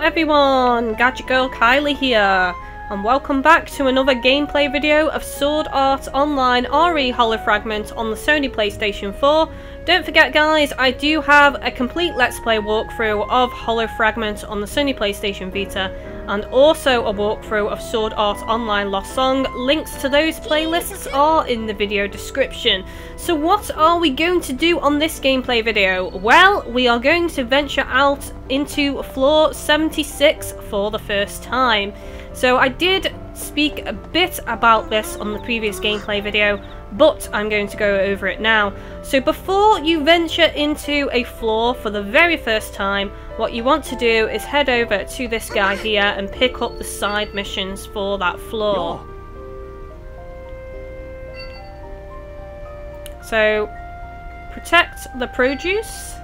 everyone, GadgetGirlKylie here, and welcome back to another gameplay video of Sword Art Online RE Hollow Fragment on the Sony PlayStation 4. Don't forget guys, I do have a complete Let's Play walkthrough of Hollow Fragment on the Sony PlayStation Vita, and also a walkthrough of Sword Art Online Lost Song. Links to those playlists are in the video description. So what are we going to do on this gameplay video? Well, we are going to venture out into floor 76 for the first time. So I did speak a bit about this on the previous gameplay video, but I'm going to go over it now. So before you venture into a floor for the very first time, what you want to do is head over to this guy here and pick up the side missions for that floor. So, protect the produce.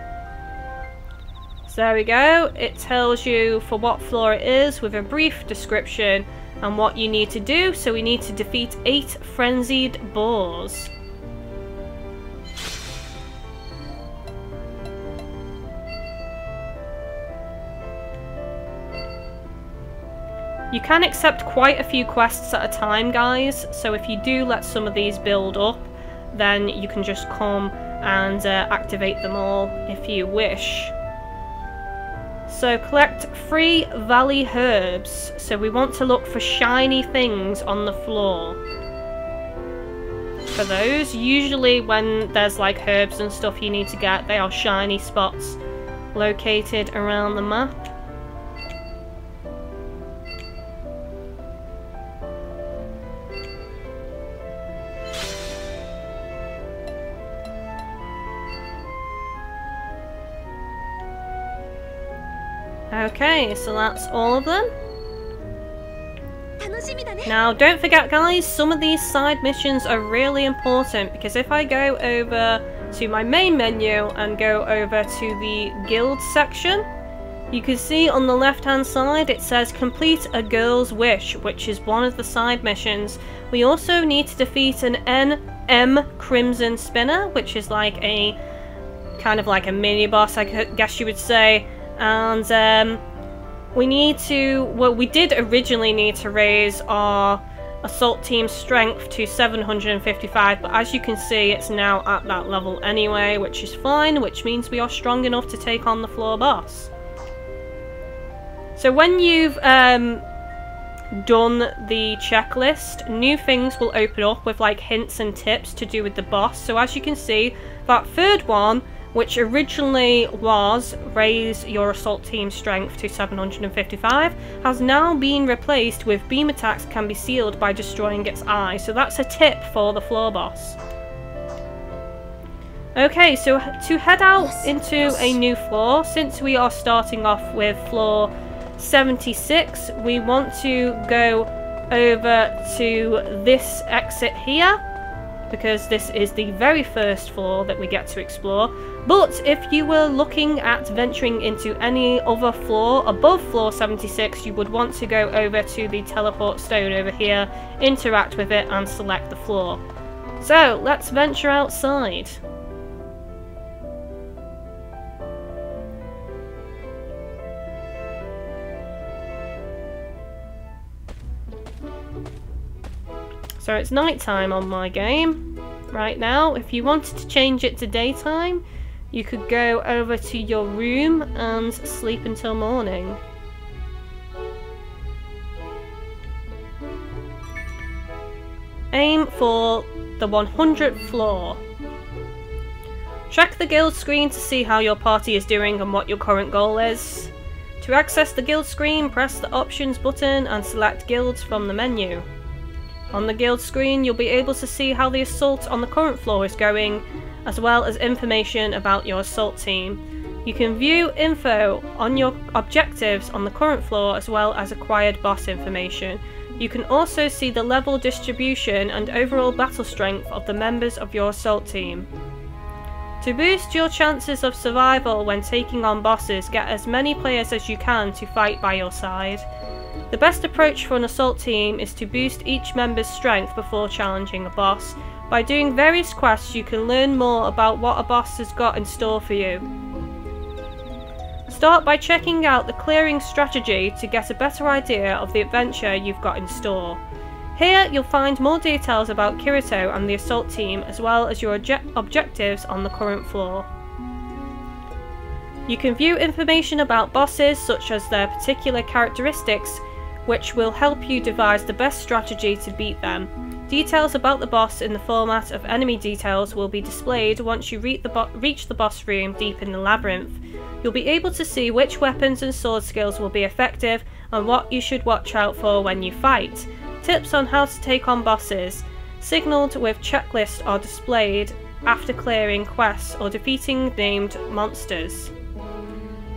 So there we go, it tells you for what floor it is with a brief description and what you need to do. So we need to defeat 8 frenzied boars. You can accept quite a few quests at a time guys, so if you do let some of these build up, then you can just come and activate them all if you wish. So collect 3 valley herbs. So we want to look for shiny things on the floor. For those, usually when there's like herbs and stuff you need to get, they are shiny spots located around the map. Okay, so that's all of them. Now, don't forget guys, some of these side missions are really important, because if I go over to my main menu and go over to the guild section, you can see on the left hand side it says complete a girl's wish, which is one of the side missions. We also need to defeat an NM Crimson Spinner, which is like a kind of like a mini boss, I guess you would say. And we need to, well, we did originally need to raise our assault team strength to 755, but as you can see it's now at that level anyway, which is fine, which means we are strong enough to take on the floor boss. So when you've done the checklist, new things will open up with like hints and tips to do with the boss. So as you can see, that third one, which originally was raise your assault team strength to 755, has now been replaced with beam attacks can be sealed by destroying its eye. So that's a tip for the floor boss. Okay, so to head out into a new floor, since we are starting off with floor 76, we want to go over to this exit here, because this is the very first floor that we get to explore. But if you were looking at venturing into any other floor above floor 76, you would want to go over to the teleport stone over here, interact with it and select the floor. So let's venture outside. So it's nighttime on my game right now. If you wanted to change it to daytime, you could go over to your room and sleep until morning. Aim for the 100th floor. Check the guild screen to see how your party is doing and what your current goal is. To access the guild screen, press the options button and select guilds from the menu. On the guild screen, you'll be able to see how the assault on the current floor is going, as well as information about your assault team. You can view info on your objectives on the current floor, as well as acquired boss information. You can also see the level distribution and overall battle strength of the members of your assault team. To boost your chances of survival when taking on bosses, get as many players as you can to fight by your side. The best approach for an assault team is to boost each member's strength before challenging a boss. By doing various quests, you can learn more about what a boss has got in store for you. Start by checking out the clearing strategy to get a better idea of the adventure you've got in store. Here you'll find more details about Kirito and the assault team, as well as your objectives on the current floor. You can view information about bosses, such as their particular characteristics, which will help you devise the best strategy to beat them. Details about the boss in the format of enemy details will be displayed once you reach the boss room deep in the labyrinth. You'll be able to see which weapons and sword skills will be effective and what you should watch out for when you fight. Tips on how to take on bosses, signalled with checklists, are displayed after clearing quests or defeating named monsters.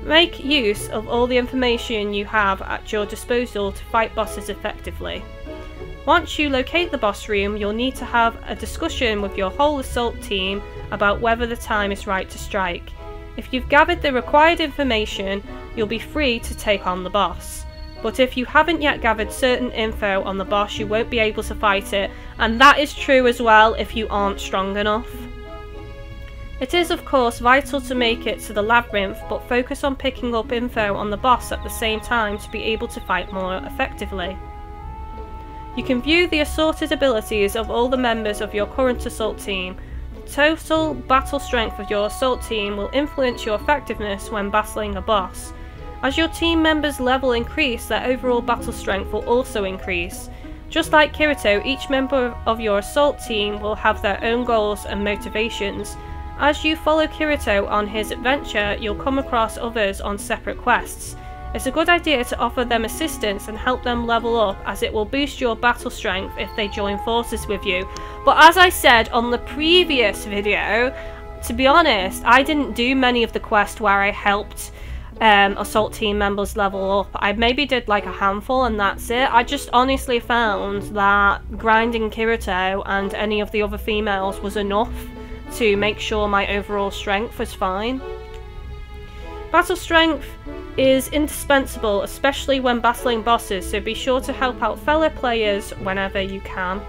Make use of all the information you have at your disposal to fight bosses effectively. Once you locate the boss room, you'll need to have a discussion with your whole assault team about whether the time is right to strike. If you've gathered the required information, you'll be free to take on the boss. But if you haven't yet gathered certain info on the boss, you won't be able to fight it, and that is true as well if you aren't strong enough. It is of course vital to make it to the labyrinth, but focus on picking up info on the boss at the same time to be able to fight more effectively. You can view the assorted abilities of all the members of your current assault team. The total battle strength of your assault team will influence your effectiveness when battling a boss. As your team members' level increase, their overall battle strength will also increase. Just like Kirito, each member of your assault team will have their own goals and motivations. As you follow Kirito on his adventure, you'll come across others on separate quests. It's a good idea to offer them assistance and help them level up, as it will boost your battle strength if they join forces with you. But as I said on the previous video, to be honest, I didn't do many of the quests where I helped assault team members level up. I maybe did like a handful and that's it. I just honestly found that grinding Kirito and any of the other females was enough to make sure my overall strength was fine. Battle strength is indispensable, especially when battling bosses, so be sure to help out fellow players whenever you can.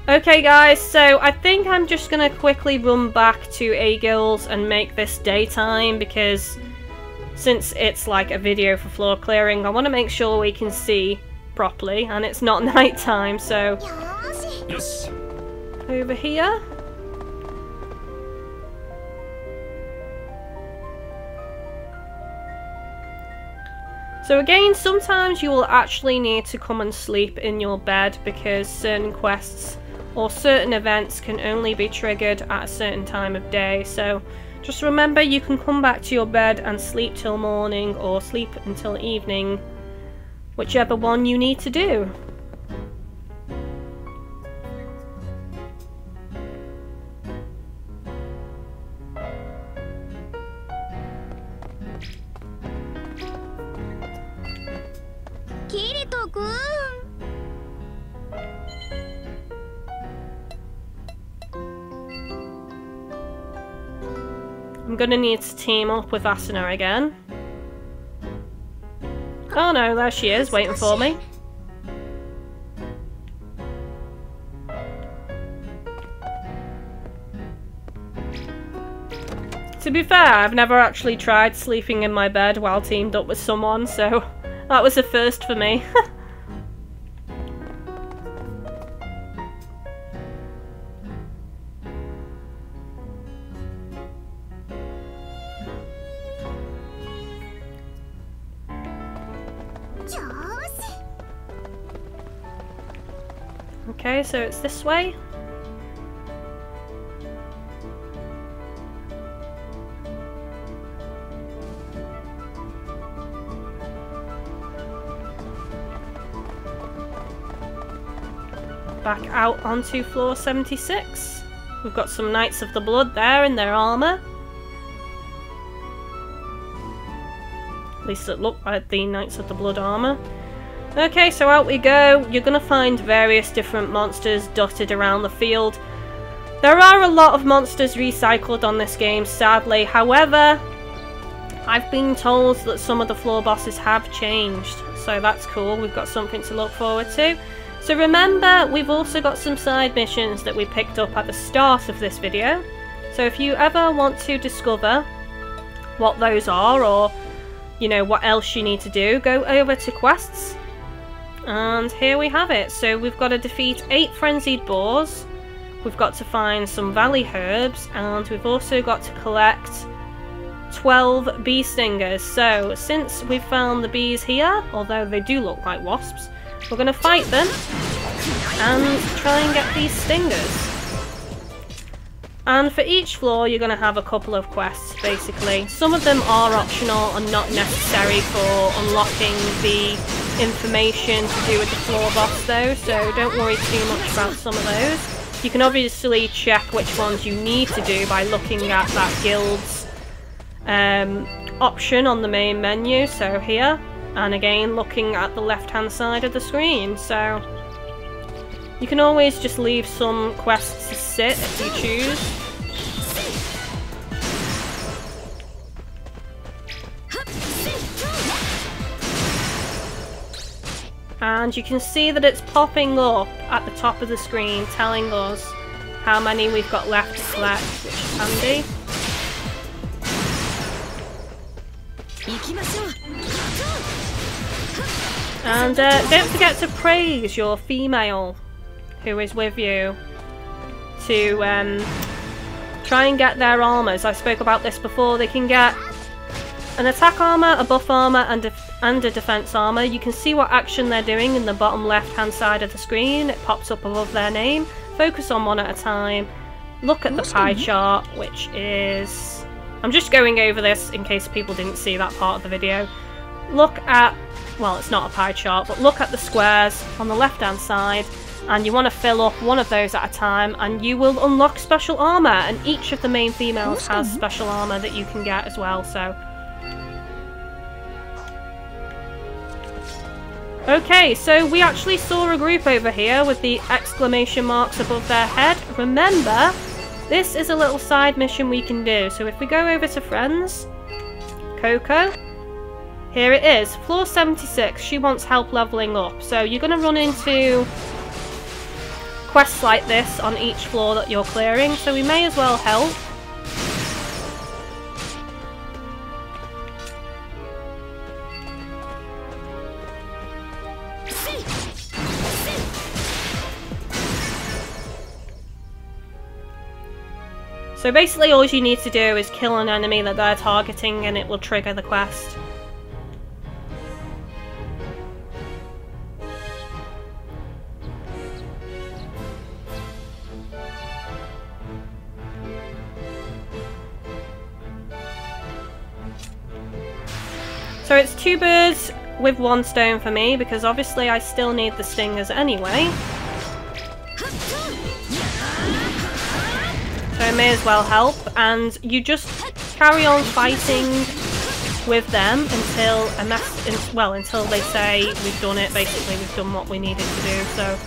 Okay guys, so I think I'm just going to quickly run back to A Guilds and make this daytime, because since it's like a video for floor clearing, I want to make sure we can see properly and it's not nighttime. So Yes. Over here. So again, sometimes you will actually need to come and sleep in your bed because certain quests or certain events can only be triggered at a certain time of day. So just remember, you can come back to your bed and sleep till morning or sleep until evening, whichever one you need to do. I'm gonna need to team up with Asuna again. Oh no, there she is, waiting for me. To be fair, I've never actually tried sleeping in my bed while teamed up with someone, so that was a first for me. Okay, so it's this way. Back out onto floor 76. We've got some Knights of the Blood there in their armour. At least it looked like the Knights of the Blood armour. Okay, so out we go. You're going to find various different monsters dotted around the field. There are a lot of monsters recycled on this game, sadly. However, I've been told that some of the floor bosses have changed, so that's cool. We've got something to look forward to. So remember, we've also got some side missions that we picked up at the start of this video. So if you ever want to discover what those are, or you know, what else you need to do, go over to quests. And here we have it. So we've got to defeat 8 frenzied boars, we've got to find some valley herbs, and we've also got to collect 12 bee stingers. So since we've found the bees here, although they do look like wasps, we're going to fight them and try and get these stingers. And for each floor you're going to have a couple of quests basically. Some of them are optional and not necessary for unlocking the information to do with the floor boss though, so don't worry too much about some of those. You can obviously check which ones you need to do by looking at that guild's option on the main menu, so here, and again looking at the left hand side of the screen. So you can always just leave some quests to sit if you choose. And you can see that it's popping up at the top of the screen telling us how many we've got left to collect, which is handy. And don't forget to praise your female who is with you to try and get their armours. I spoke about this before. They can get an attack armour, a buff armour, and a defense armour. You can see what action they're doing in the bottom left hand side of the screen. It pops up above their name. Focus on one at a time. Look at the pie chart, which is... I'm just going over this in case people didn't see that part of the video. Look at... well, it's not a pie chart, but look at the squares on the left hand side, and you want to fill up one of those at a time and you will unlock special armour, and each of the main females has special armour that you can get as well, so... Okay, so we actually saw a group over here with the exclamation marks above their head. Remember, this is a little side mission we can do. So if we go over to Friends, Coco, here it is, floor 76, she wants help leveling up. So you're going to run into quests like this on each floor that you're clearing, so we may as well help. So basically all you need to do is kill an enemy that they're targeting and it will trigger the quest. So it's 2 birds with 1 stone for me, because obviously I still need the stingers anyway. So I may as well help, and you just carry on fighting with them until until they say we've done it. Basically, we've done what we needed to do. So.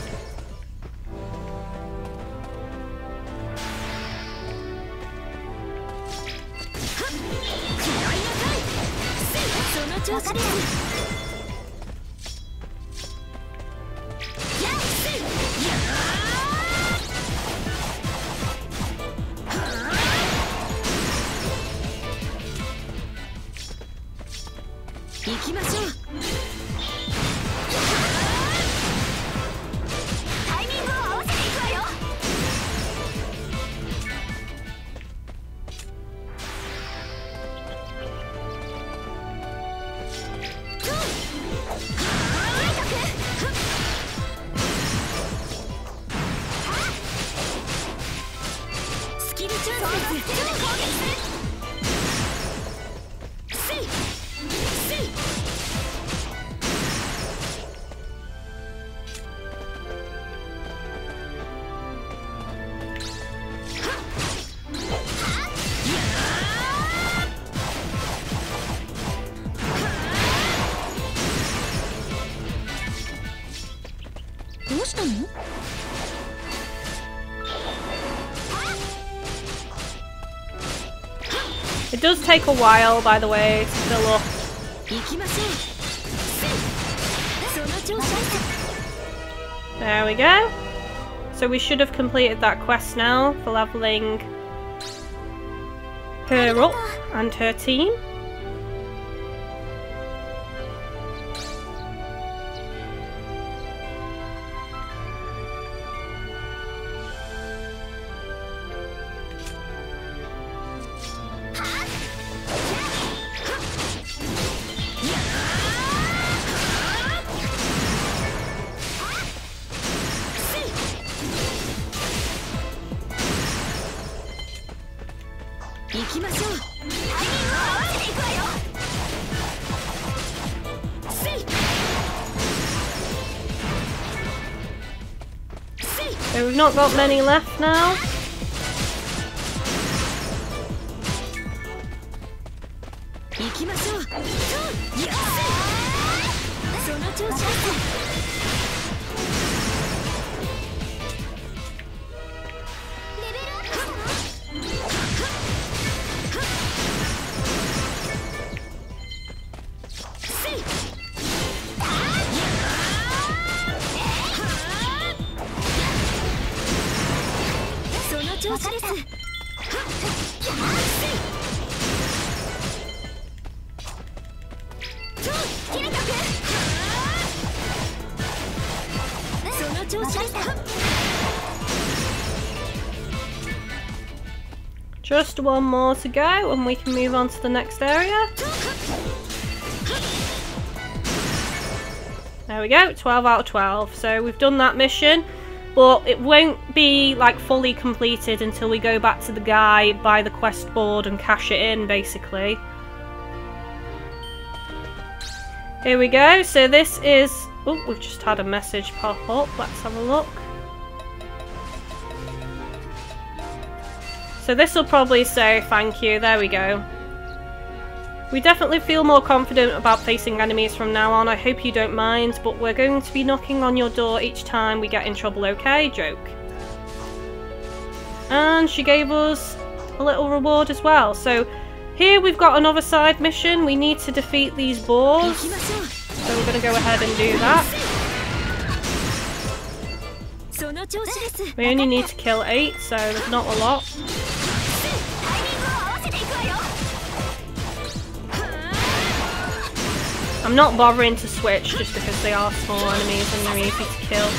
It does take a while, by the way, to fill up. There we go. So we should have completed that quest now for leveling her up and her team. So we've not got many left now. Just one more to go and we can move on to the next area. There we go, 12 out of 12. So we've done that mission, but it won't be like fully completed until we go back to the guy, buy the quest board and cash it in basically. Here we go, so this is... oh, we've just had a message pop up, let's have a look. So this will probably say thank you, there we go. We definitely feel more confident about facing enemies from now on, I hope you don't mind, but we're going to be knocking on your door each time we get in trouble, okay? Joke. And she gave us a little reward as well. So here we've got another side mission, we need to defeat these boars. So we're going to go ahead and do that. We only need to kill 8, so there's not a lot. I'm not bothering to switch just because they are small enemies and they're easy to kill.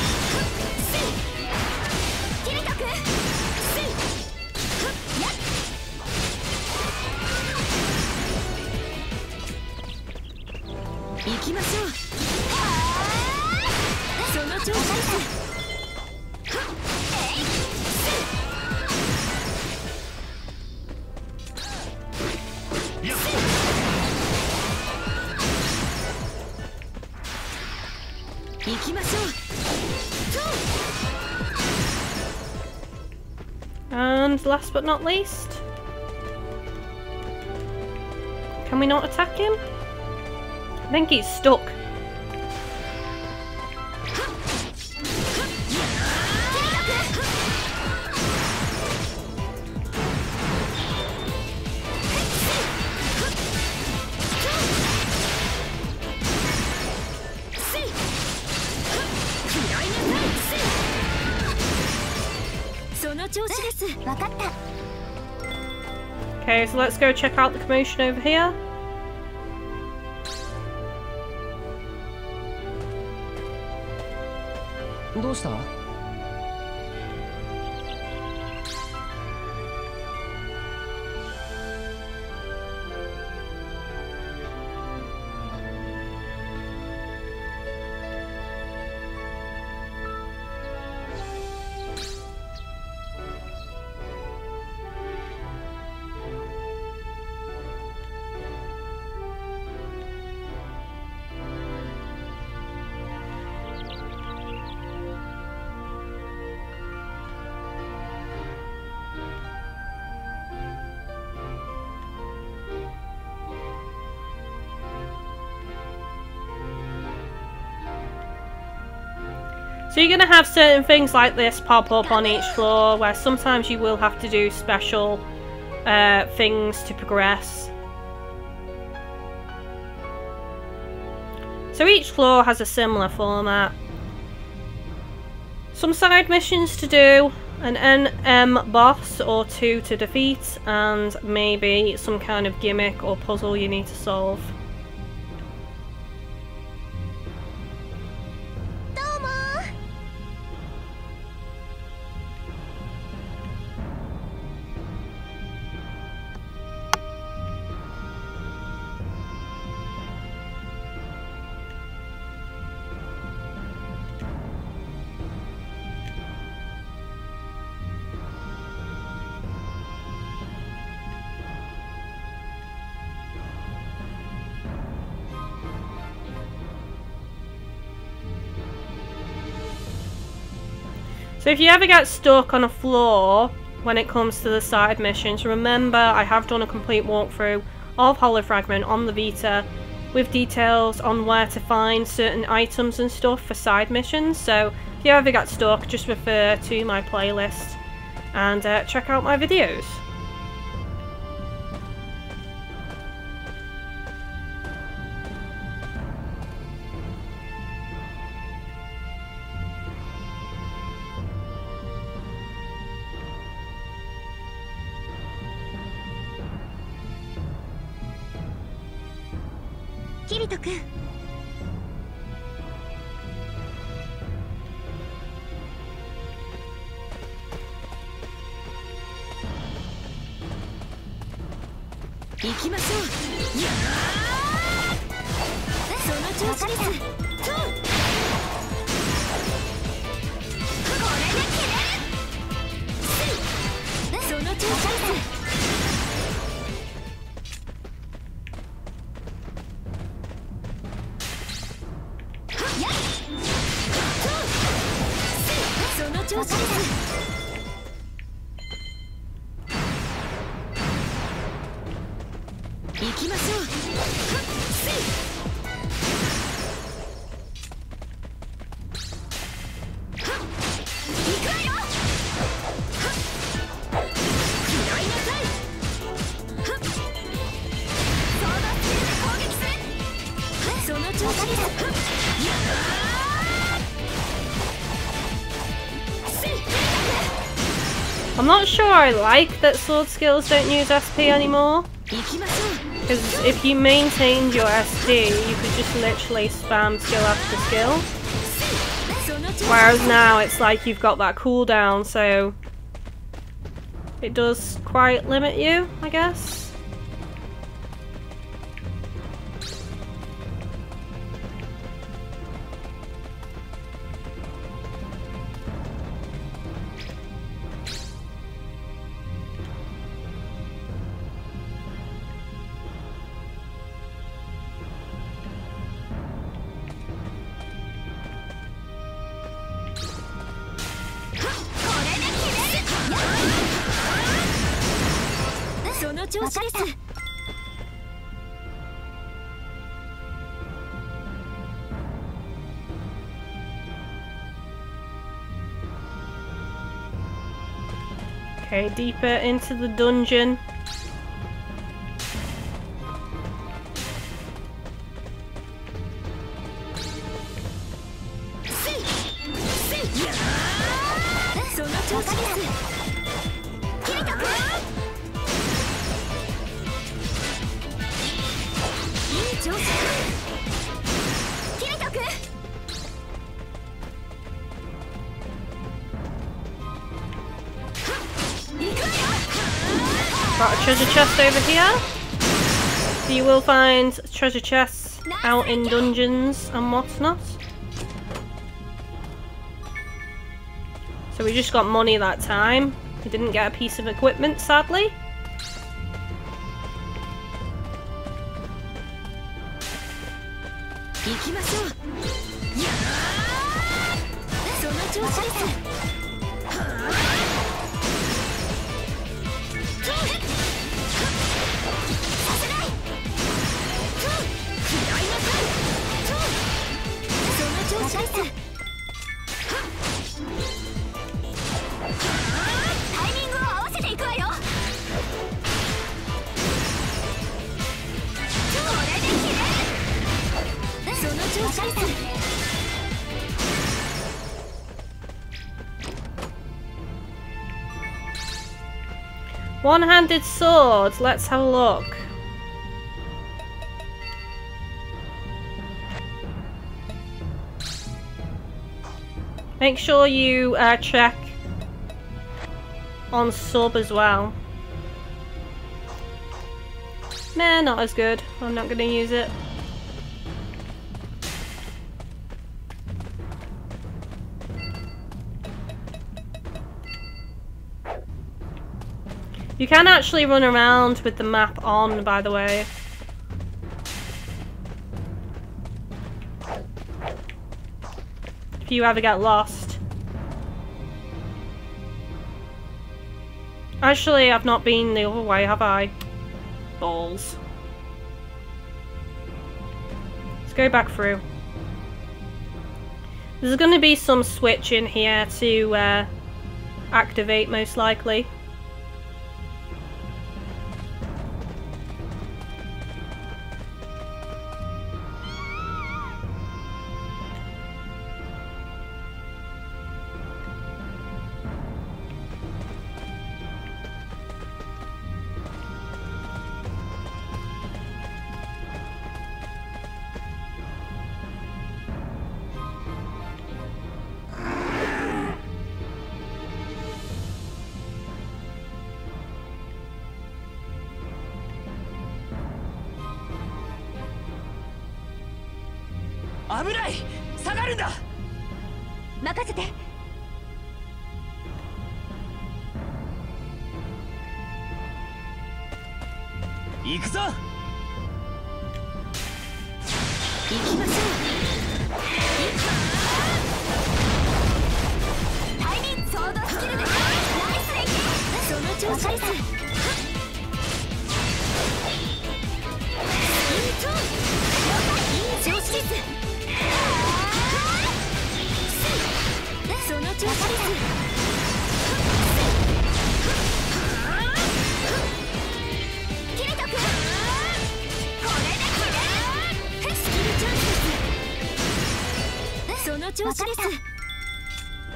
And last but not least, can we not attack him? I think he's stuck. Okay, so let's go check out the commotion over here. So you're going to have certain things like this pop up on each floor, where sometimes you will have to do special things to progress. So each floor has a similar format. Some side missions to do, an NM boss or 2 to defeat, and maybe some kind of gimmick or puzzle you need to solve. So if you ever get stuck on a floor when it comes to the side missions, remember I have done a complete walkthrough of Hollow Fragment on the Vita with details on where to find certain items and stuff for side missions. So if you ever get stuck, just refer to my playlist and check out my videos. Kirito-kun. Ikimashou. Sono choushi desu. Kore de kireru. Sono choushi desu. I'm not sure I like that sword skills don't use SP anymore, because if you maintained your SP, you could just literally spam skill after skill, whereas now it's like you've got that cooldown, so it does quite limit you, I guess. Okay, deeper into the dungeon. Got a treasure chest over here. So you will find treasure chests out in dungeons and whatnot. So we just got money that time. We didn't get a piece of equipment, sadly. One-handed sword. Let's have a look. Make sure you check on sub as well. Nah, not as good. I'm not going to use it. You can actually run around with the map on, by the way. If you ever get lost. Actually, I've not been the other way, have I? Balls. Let's go back through. There's going to be some switch in here to activate, most likely.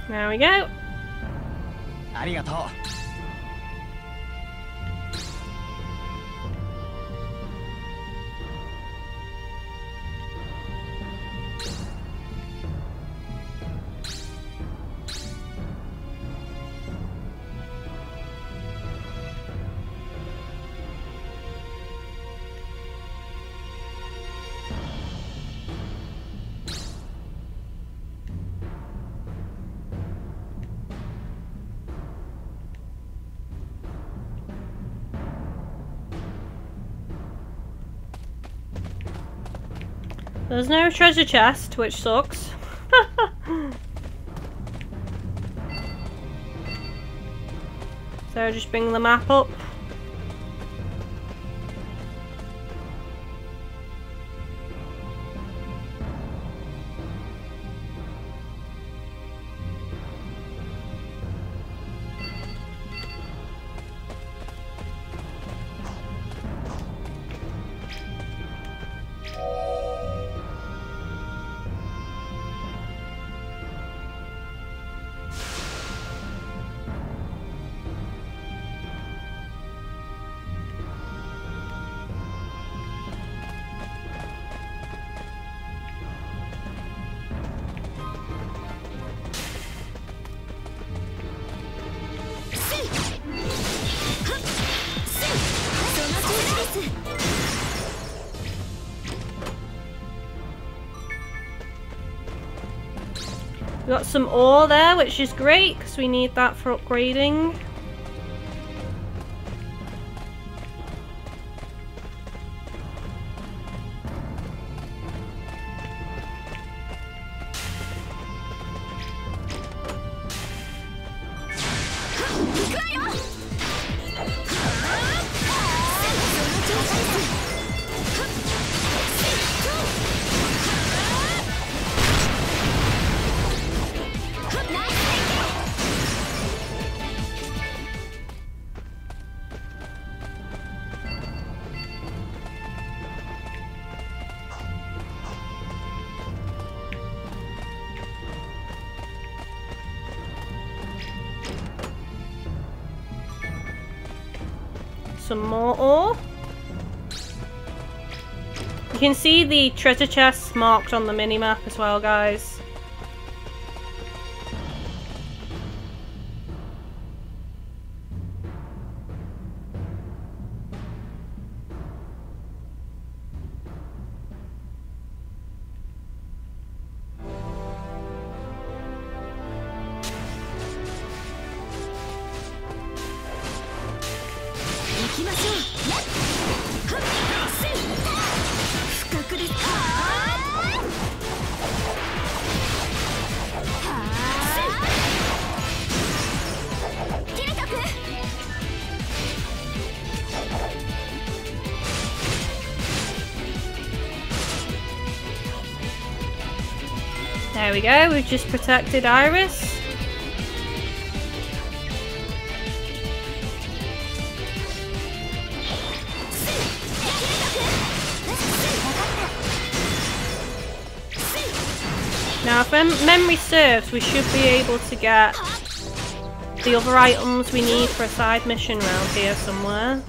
There we go. There's no treasure chest, which sucks. So just bring the map up. We got some ore there, which is great because we need that for upgrading. some more ore. You can see the treasure chests marked on the minimap as well, guys. There we go, we've just protected Iris. Now if memory serves, we should be able to get the other items we need for a side mission around here somewhere.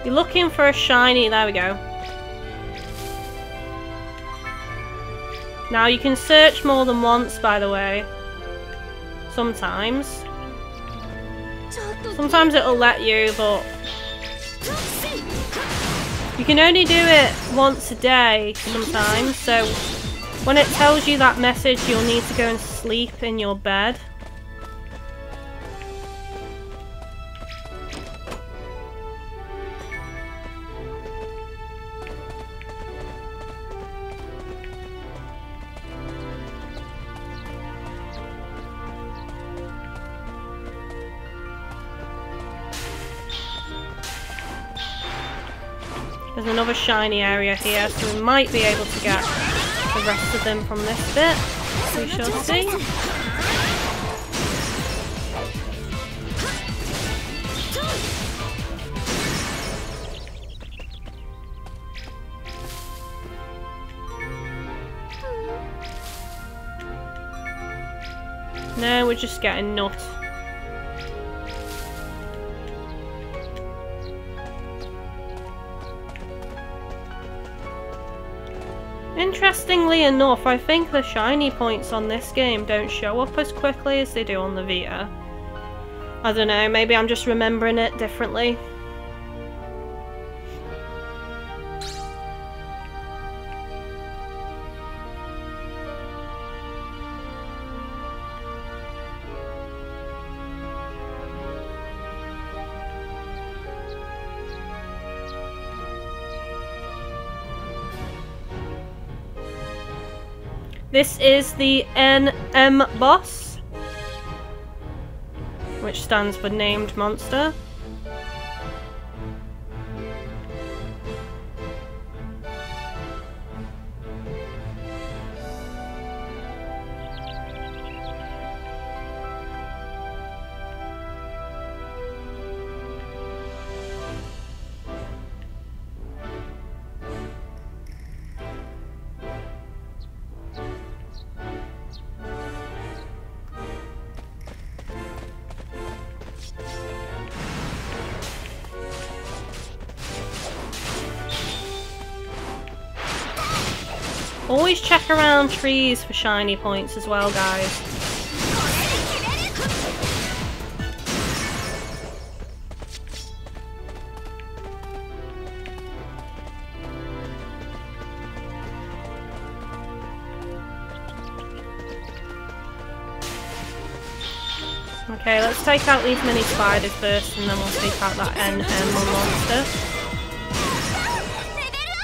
You're looking for a shiny, there we go. Now you can search more than once, by the way. Sometimes. Sometimes it'll let you, but you can only do it once a day sometimes, so when it tells you that message, you'll need to go and sleep in your bed. There's another shiny area here, so we might be able to get the rest of them from this bit. We shall see. No, we're just getting nut. Interestingly enough, I think the shiny points on this game don't show up as quickly as they do on the Vita. I don't know, maybe I'm just remembering it differently. This is the NM boss, which stands for Named Monster. Always check around trees for shiny points as well, guys. Okay, let's take out these mini spiders first and then we'll take out that NM monster.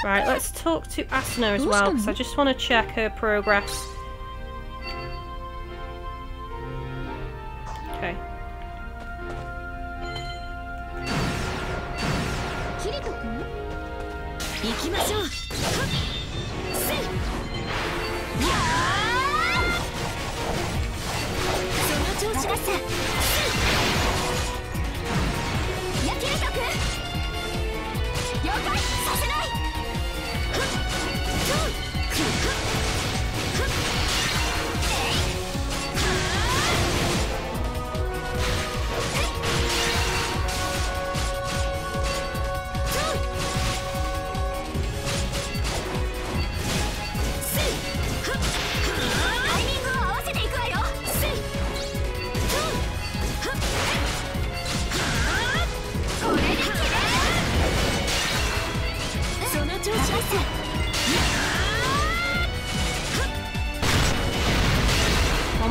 Right, let's talk to Asuna as well, because I just want to check her progress. Okay.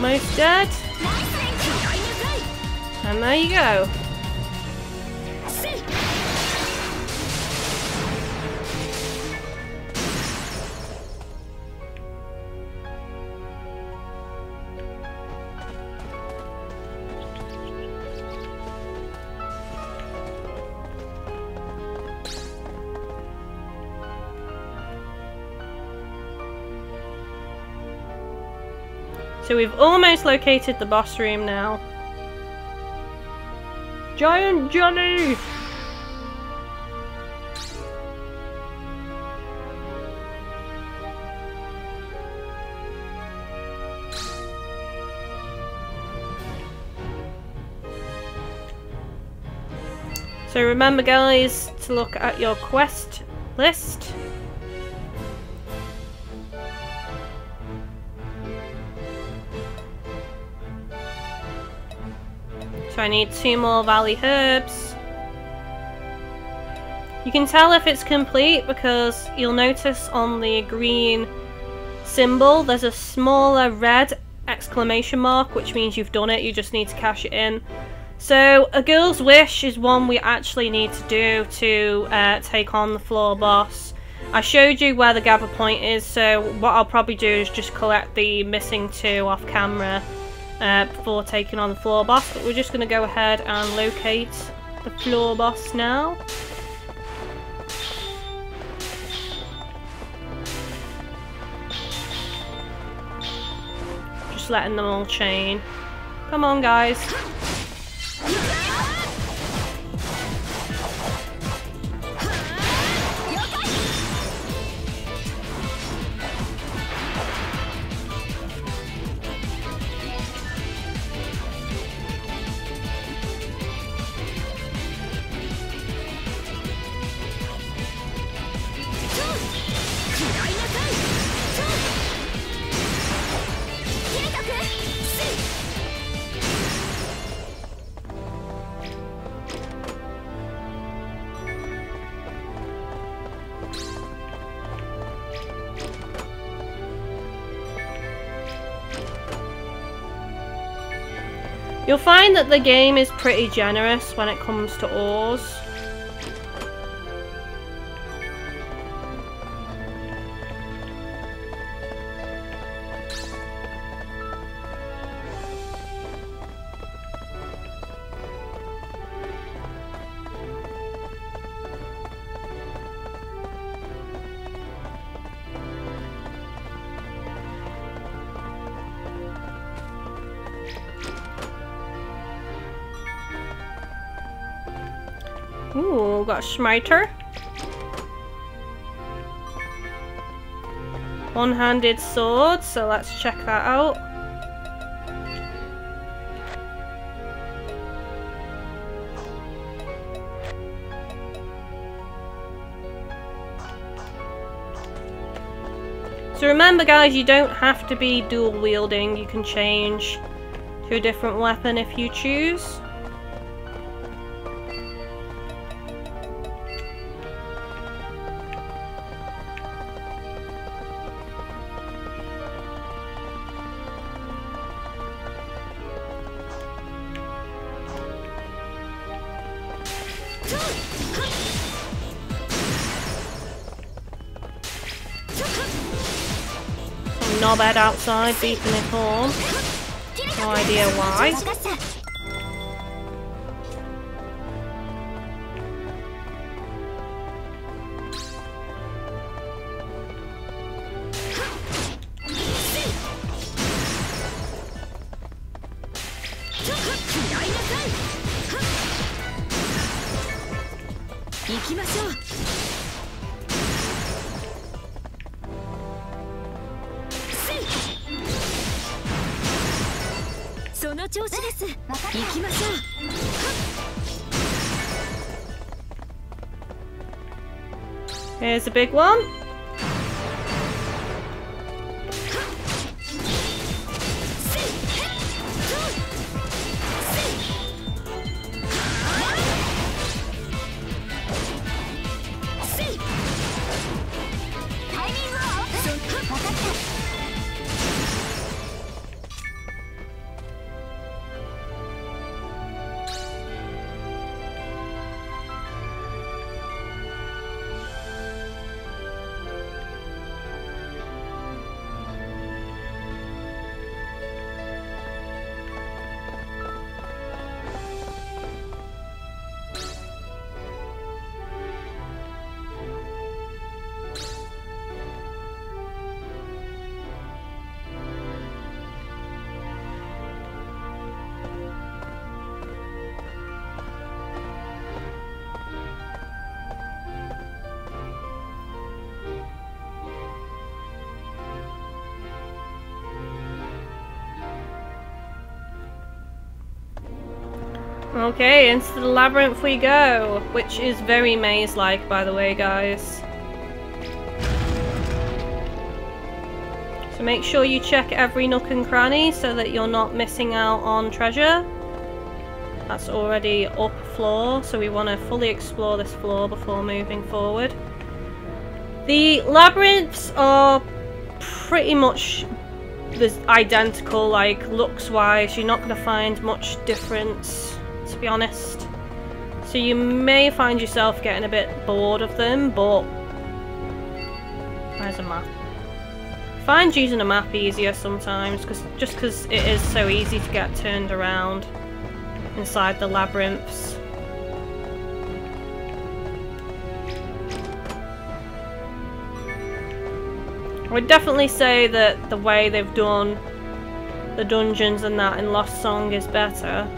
almost dead. And there you go. So we've almost located the boss room now. Giant Johnny! So remember guys to look at your quest list. So I need 2 more valley herbs. You can tell if it's complete because you'll notice on the green symbol there's a smaller red exclamation mark, which means you've done it. You just need to cash it in. So a girl's wish is one we actually need to do to take on the floor boss. I showed you where the gather point is, so what I'll probably do is just collect the missing 2 off camera before taking on the floor boss, but we're just going to go ahead and locate the floor boss now. Just letting them all chain. Come on guys. You'll find that the game is pretty generous when it comes to ores. Ooh, got a smiter. One-handed sword, so let's check that out. So remember guys, you don't have to be dual wielding, you can change to a different weapon if you choose. Knobhead outside beeping his horn. No idea why. Here's a big one. Okay, into the labyrinth we go, which is very maze-like, by the way, guys. So make sure you check every nook and cranny so that you're not missing out on treasure. That's already up a floor, so we want to fully explore this floor before moving forward. The labyrinths are pretty much identical, like looks-wise. You're not going to find much difference, to be honest. So you may find yourself getting a bit bored of them, but... Where's a map? I find using a map easier sometimes, just because it is so easy to get turned around inside the labyrinths. I would definitely say that the way they've done the dungeons and that in Lost Song is better.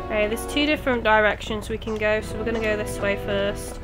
Okay, there's two different directions we can go, so we're going to go this way first.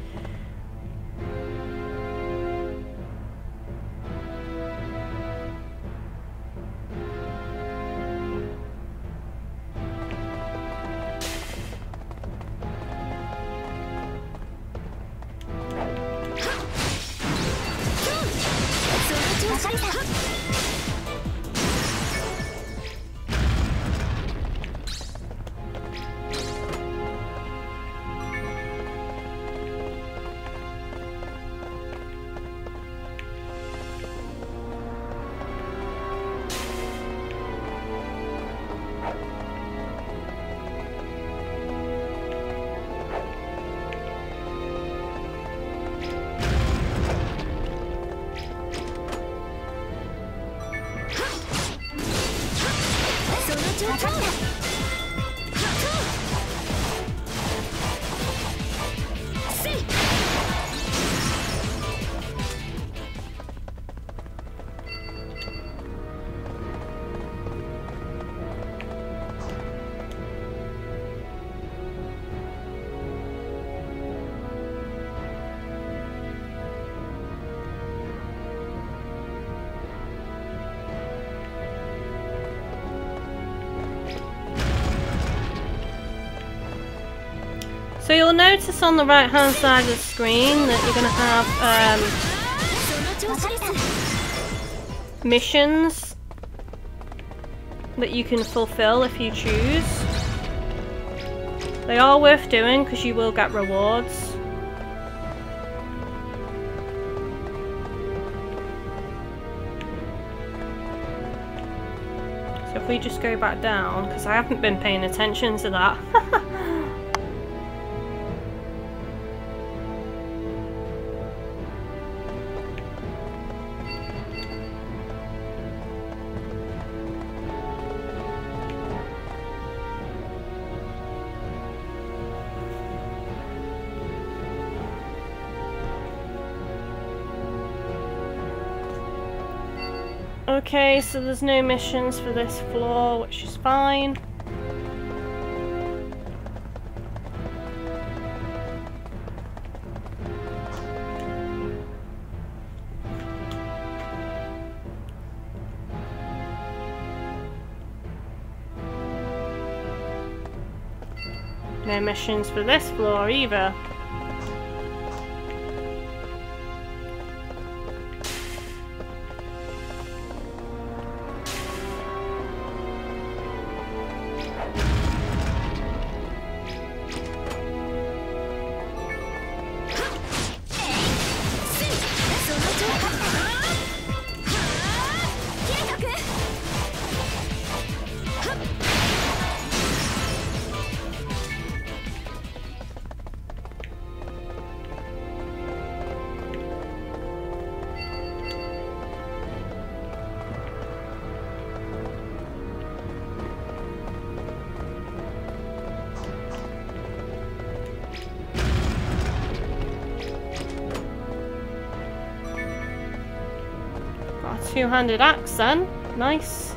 So you'll notice on the right hand side of the screen that you're going to have missions that you can fulfill if you choose. They are worth doing because you will get rewards. So if we just go back down, because I haven't been paying attention to that. Okay, so there's no missions for this floor, which is fine. No missions for this floor either. two-handed axe then. Nice.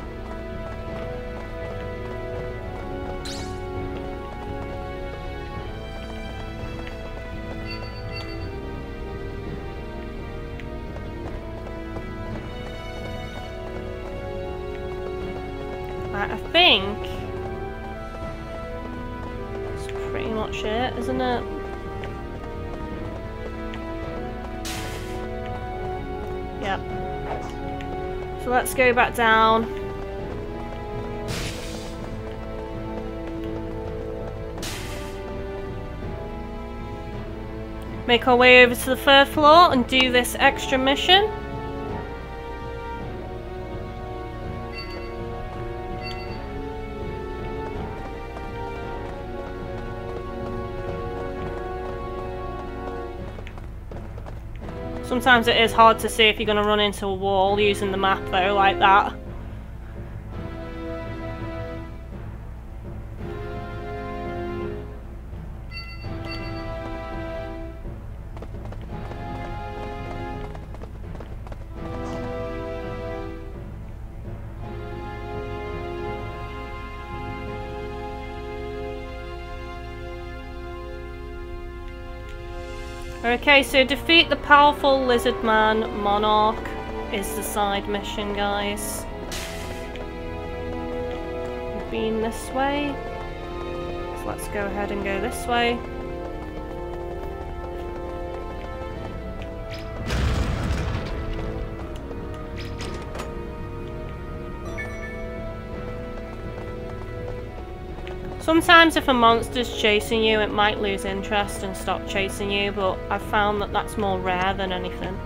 I think that's pretty much it, isn't it? Yep. So let's go back down. Make our way over to the third floor and do this extra mission. Sometimes it is hard to see if you're going to run into a wall using the map though, like that. Okay, so defeat the powerful lizard man monarch is the side mission, guys. We've been this way, so let's go ahead and go this way. Sometimes if a monster's chasing you, it might lose interest and stop chasing you, but I've found that that's more rare than anything.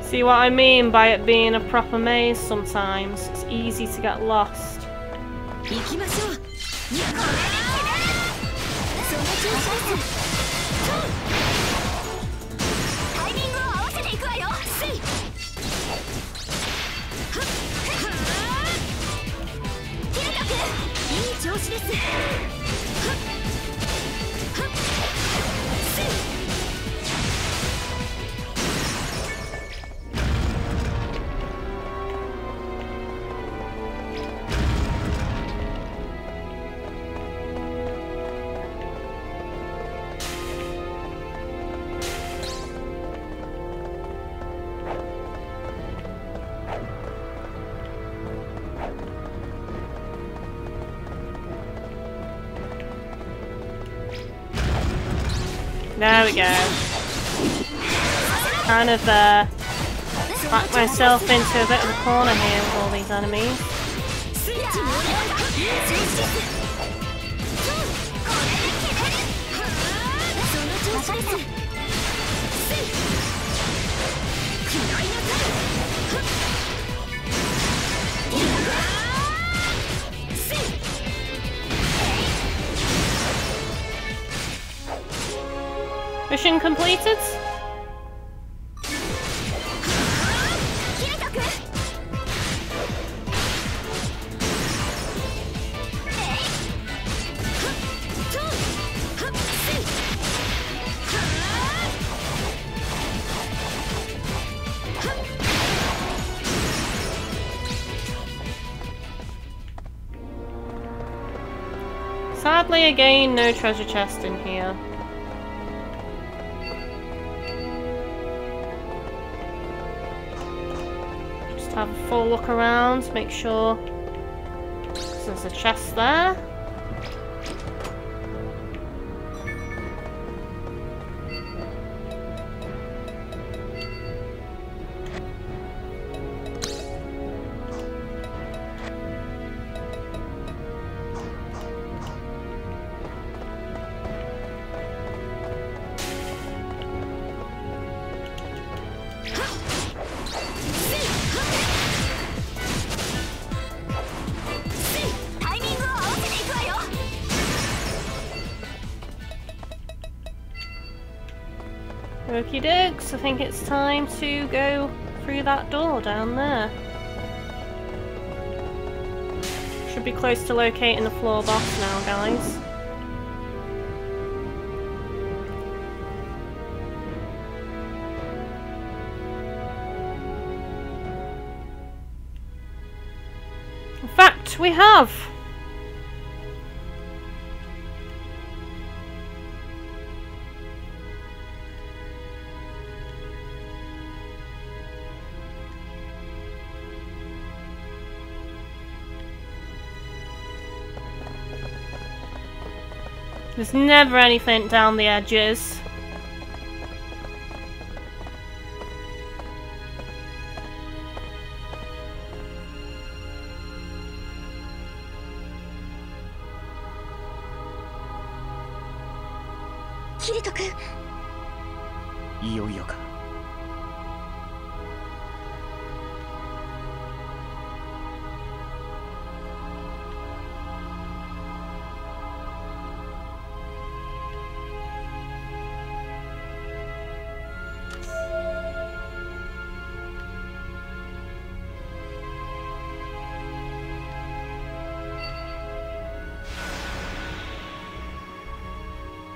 See what I mean by it being a proper maze sometimes? It's easy to get lost. There we go. Kind of backed myself into a bit of a corner here with all these enemies. Mission completed. Sadly, again, no treasure chest in here. Have a full look around, make sure there's a chest there. Okie dokes, I think it's time to go through that door down there. be close to locating the floor boss now, guys. In fact, we have! There's never anything down the edges. Kirito-kun. いよいよか。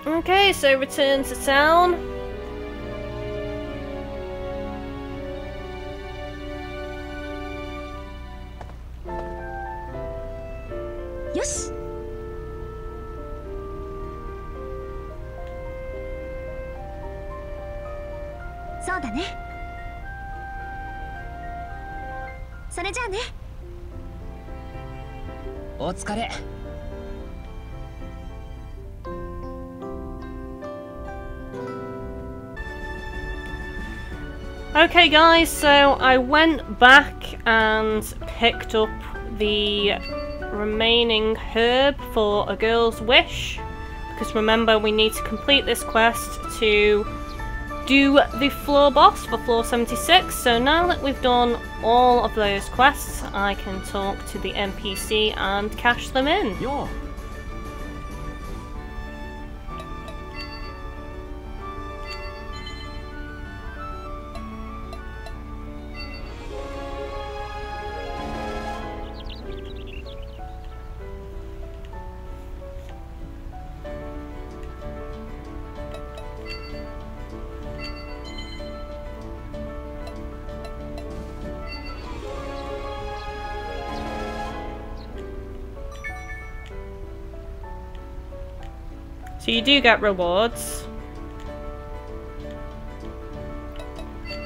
Okay, so return to town. Yoshi. そうだね。それじゃあね。お疲れ。 Okay guys, so I went back and picked up the remaining herb for a girl's wish, because remember we need to complete this quest to do the floor boss for floor 76. So now that we've done all of those quests, I can talk to the NPC and cash them in. Yo. So you do get rewards.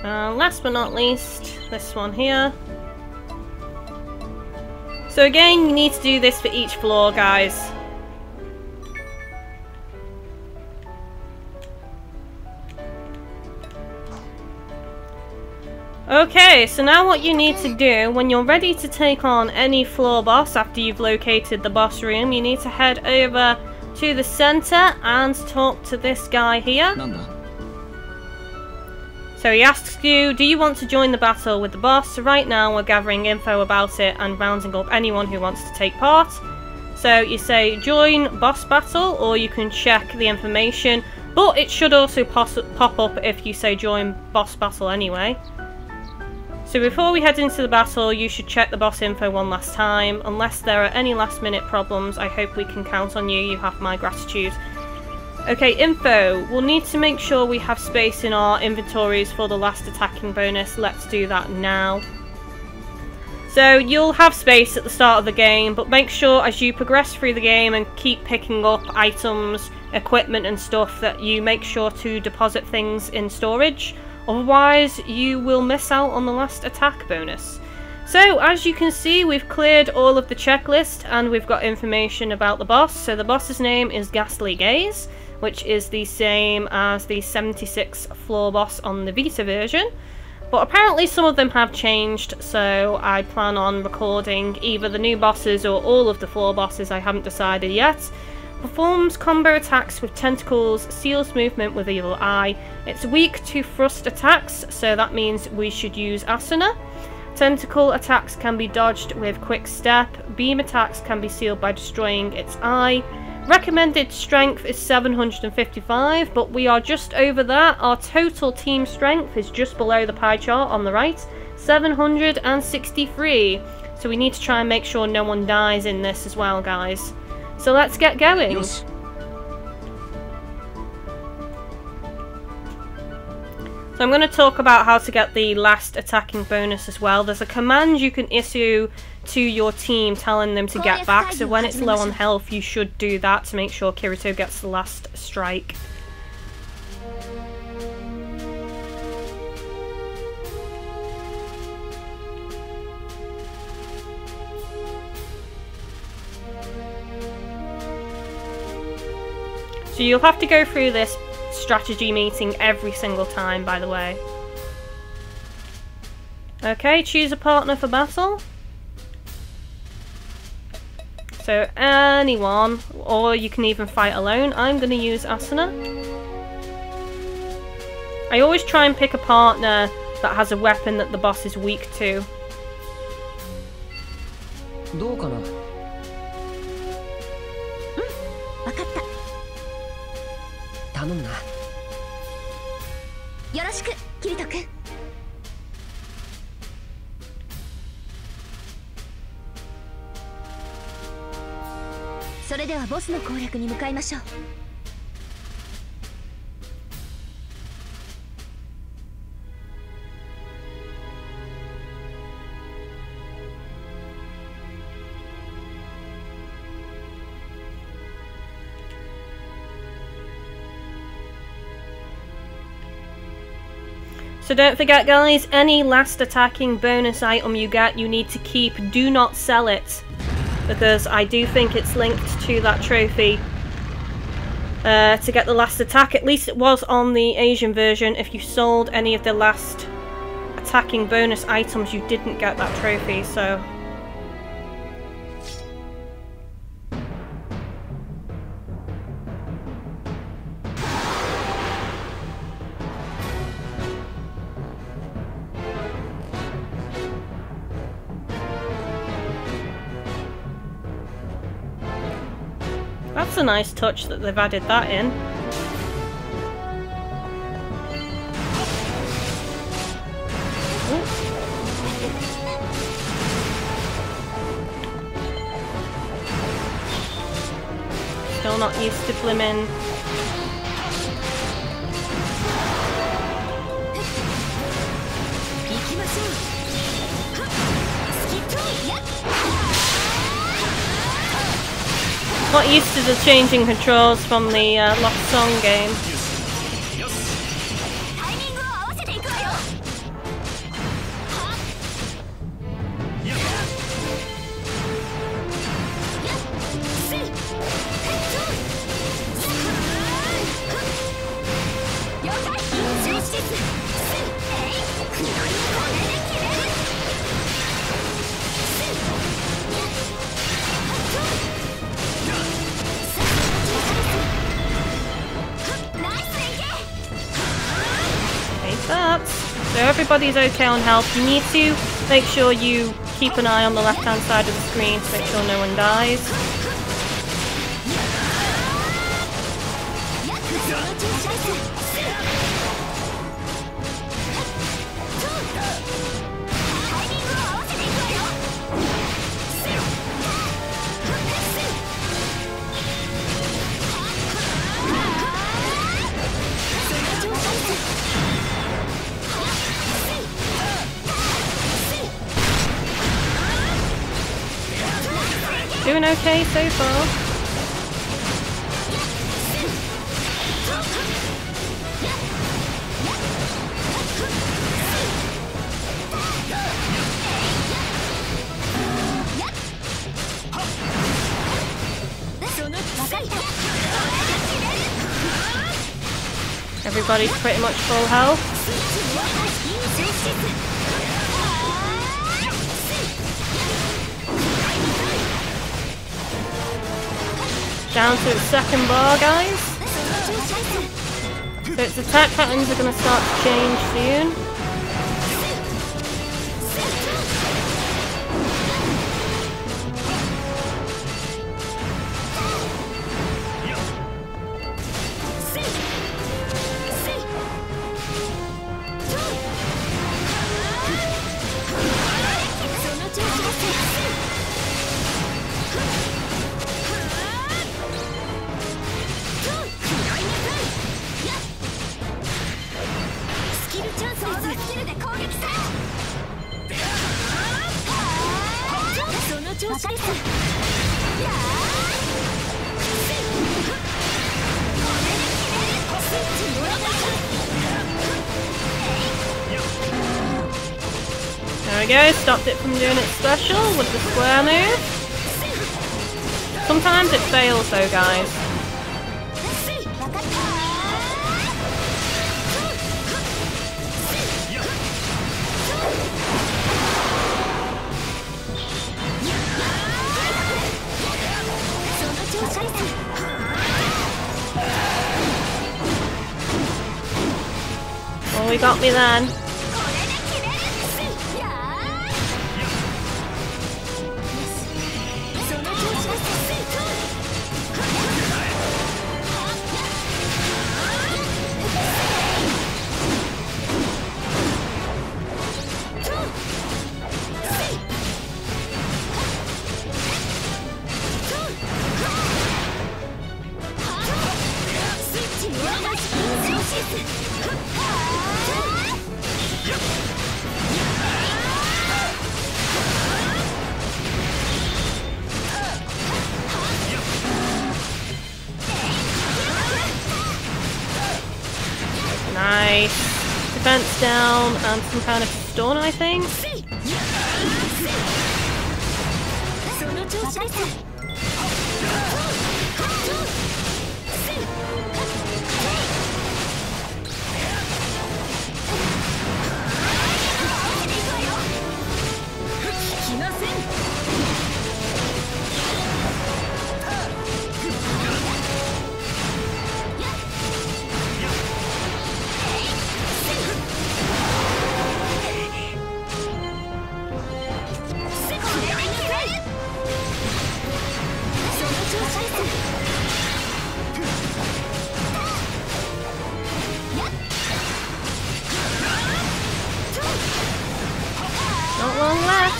Last but not least, this one here. So again, you need to do this for each floor, guys. Okay, so now what you need to do, when you're ready to take on any floor boss after you've located the boss room, you need to head over to the center and talk to this guy here. So he asks you, do you want to join the battle with the boss? So right now we're gathering info about it and rounding up anyone who wants to take part. So you say join boss battle, or you can check the information, but it should also pop up if you say join boss battle anyway. So before we head into the battle, you should check the boss info one last time. Unless there are any last minute problems, I hope we can count on you. You have my gratitude. Okay, info. We'll need to make sure we have space in our inventories for the last attacking bonus. Let's do that now. So you'll have space at the start of the game, but make sure as you progress through the game and keep picking up items, equipment and stuff, that you make sure to deposit things in storage. Otherwise, you will miss out on the last attack bonus. So, as you can see, we've cleared all of the checklist and we've got information about the boss. So the boss's name is Ghastlygaze, which is the same as the 76 floor boss on the Vita version. But apparently some of them have changed, so I plan on recording either the new bosses or all of the floor bosses, I haven't decided yet. Performs combo attacks with tentacles, seals movement with evil eye. It's weak to thrust attacks, so that means we should use Asuna. Tentacle attacks can be dodged with quick step. Beam attacks can be sealed by destroying its eye. Recommended strength is 755, but we are just over that. Our total team strength is just below the pie chart on the right, 763. So we need to try and make sure no one dies in this as well, guys. So let's get going. Yoshi. So I'm going to talk about how to get the last attacking bonus as well. There's a command you can issue to your team telling them to get back. So when it's low on health, you should do that to make sure Kirito gets the last strike. So you'll have to go through this strategy meeting every single time, by the way. Okay, choose a partner for battle. So anyone, or you can even fight alone. I'm going to use Asuna. I always try and pick a partner that has a weapon that the boss is weak to. どうかな? わかった。頼むな。よろしく、キリト君。それではボスの攻略に向かいましょう。So don't forget, guys, any last attacking bonus item you get, you need to keep. Do not sell it, because I do think it's linked to that trophy to get the last attack. At least it was on the Asian version. If you sold any of the last attacking bonus items, you didn't get that trophy, so... That's a nice touch that they've added that in. Ooh. Still not used to blimmin'. Not used to the changing controls from the Lost Song game. So everybody's okay on health. You need to make sure you keep an eye on the left hand side of the screen to make sure no one dies. Doing okay so far. Everybody's pretty much full health. Down to its second bar, guys. So its attack patterns are going to start to change soon. There we go, stopped it from doing its special with the square move. Sometimes it fails though, guys. Well, he got me then. Nice. Defense down and some kind of stun, I think. Not long left.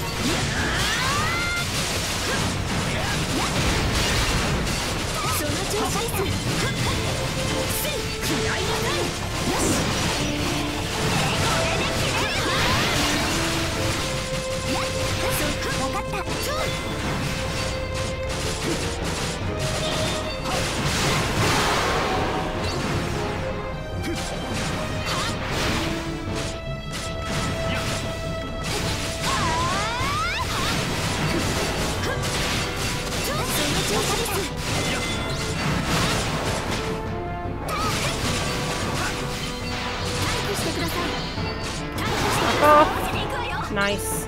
Oh, nice.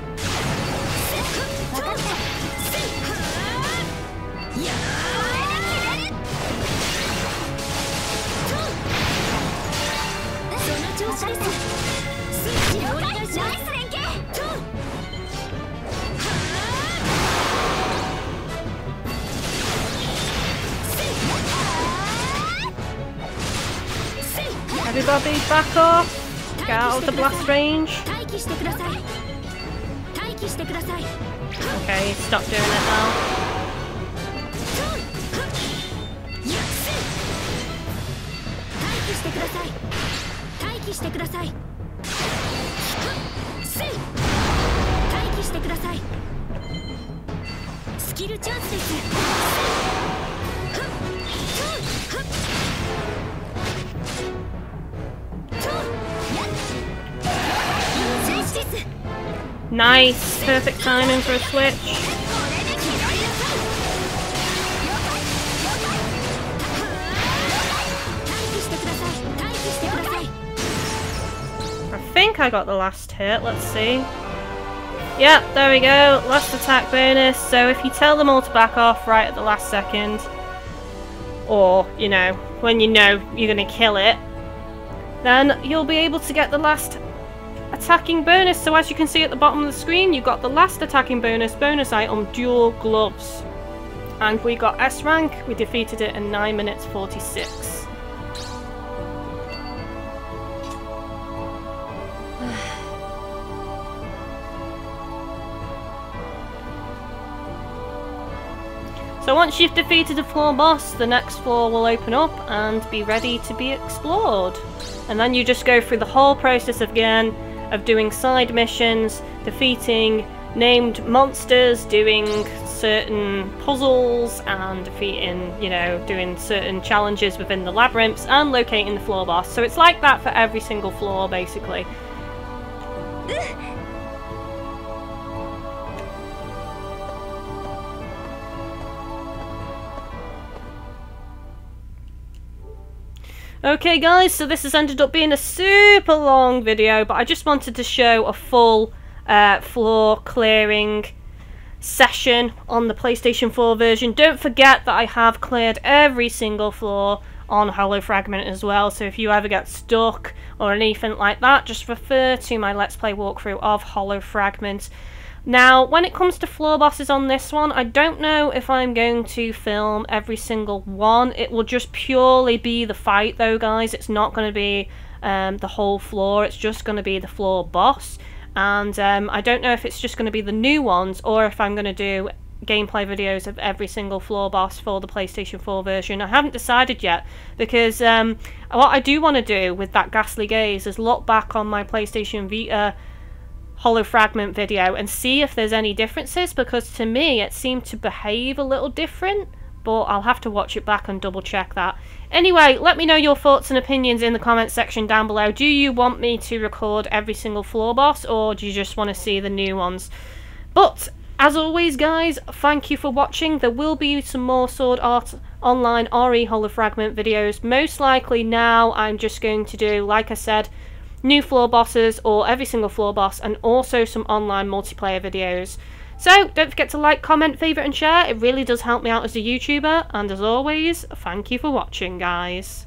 Everybody back off. Get out of the blast range. Okay, stop doing it now. Nice! Perfect timing for a switch. I think I got the last hit, let's see. Yep, there we go, last attack bonus. So if you tell them all to back off right at the last second, or, you know, when you know you're gonna kill it, then you'll be able to get the last attacking bonus. So as you can see at the bottom of the screen, you got the last attacking bonus item, dual gloves. And we got S rank, we defeated it in 9 minutes 46. So once you've defeated a floor boss, the next floor will open up and be ready to be explored. And then you just go through the whole process again of doing side missions, defeating named monsters, doing certain puzzles, and defeating, you know, doing certain challenges within the labyrinths, and locating the floor boss. So it's like that for every single floor, basically. Okay guys, so this has ended up being a super long video, but I just wanted to show a full floor clearing session on the PlayStation 4 version. Don't forget that I have cleared every single floor on Hollow Fragment as well, so if you ever get stuck or anything like that, just refer to my Let's Play walkthrough of Hollow Fragment. Now, when it comes to floor bosses on this one, I don't know if I'm going to film every single one. It will just purely be the fight though, guys. It's not going to be the whole floor, it's just going to be the floor boss. And I don't know if it's just going to be the new ones, or if I'm going to do gameplay videos of every single floor boss for the PlayStation 4 version. I haven't decided yet, because what I do want to do with that Ghastlygaze is look back on my PlayStation Vita Hollow Fragment video and see if there's any differences, because to me it seemed to behave a little different, but I'll have to watch it back and double check that. Anyway, let me know your thoughts and opinions in the comments section down below. Do you want me to record every single floor boss, or do you just want to see the new ones? But as always guys, thank you for watching. There will be some more Sword Art Online RE Hollow Fragment videos. Most likely now I'm just going to do, like I said, new floor bosses, or every single floor boss, and also some online multiplayer videos. So don't forget to like, comment, favourite and share. It really does help me out as a YouTuber, and as always, thank you for watching guys.